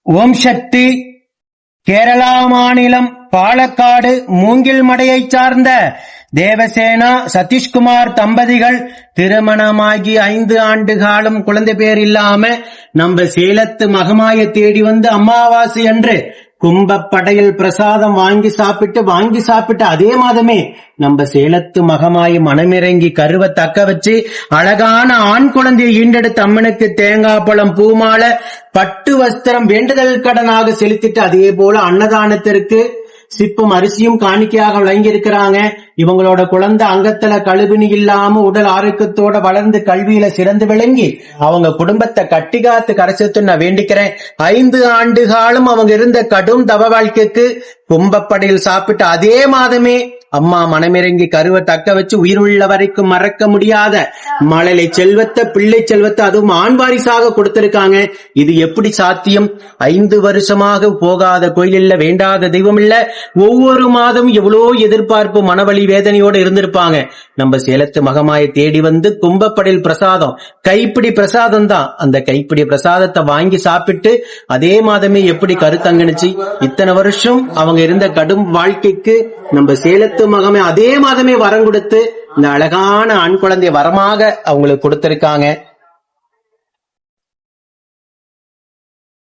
ஓம் சக்தி. கேரளா மாநிலம் பாலக்காடு மூங்கில்மடையைச் சார்ந்த தேவசேனா சதீஷ்குமார் தம்பதிகள் திருமணமாகி 5 ஆண்டு காலம் குழந்தை பேர் இல்லாம நம்ம சேலத்து மகமாய தேடி வந்து அமாவாசை அன்று கும்பப்படையில் பிரசாதம் வாங்கி சாப்பிட்டு அதே மாதமே நம்ம சேலத்து மகமாய் மனமிறங்கி கருவை தக்க வச்சு அழகான ஆண் குழந்தையை ஈண்டெடுத்து அம்மனுக்கு தேங்காய் பழம் பூமாலை பட்டு வஸ்திரம் வேண்டுதல் கடனாக செலுத்திட்டு அதே போல அன்னதானத்திற்கு சிப்பும் அரிசியும் காணிக்கையாக வழங்கி இருக்கிறாங்க. இவங்களோட குழந்தை அங்கத்துல கழுவினி இல்லாம உடல் ஆரோக்கியத்தோட வளர்ந்து கல்வியில சிறந்து விளங்கி அவங்க குடும்பத்தை கட்டி காத்து கரைச்சத்து நான் வேண்டிக்கிறேன். 5 ஆண்டு காலம் அவங்க இருந்த கடும் தவ வாழ்க்கைக்கு கும்பப்படையில் சாப்பிட்டு அதே மாதமே அம்மா மனமிறங்கி கருவை தக்க வச்சு உயிர் உள்ள வரைக்கும் மறக்க முடியாத மழலை செல்வத்தை பிள்ளை செல்வத்தை அதுவும் ஆண் வாரிசாக கொடுத்திருக்காங்க. இது எப்படி சாத்தியம்? 5 வருஷமாக போகாத கோயில் இல்ல, வேண்டாத தெய்வம் இல்ல. ஒவ்வொரு மாதம் எவ்வளோ எதிர்பார்ப்பு மனவழி வேதனையோடு இருந்திருப்பாங்க. நம்ம சேலத்து மகமாயை தேடி வந்து கும்பப்படையில் பிரசாதம், கைப்பிடி பிரசாதம் தான். அந்த கைப்பிடி பிரசாதத்தை வாங்கி சாப்பிட்டு அதே மாதமே எப்படி கருத்தங்கணிச்சு இத்தனை வருஷம் அவங்க இருந்த கடும் வாழ்க்கைக்கு நம்ம சேலத்து மகமே அதே மாதமே வரம் கொடுத்து இந்த அழகான ஆண் குழந்தை வரமாக அவங்களுக்கு கொடுத்திருக்காங்க.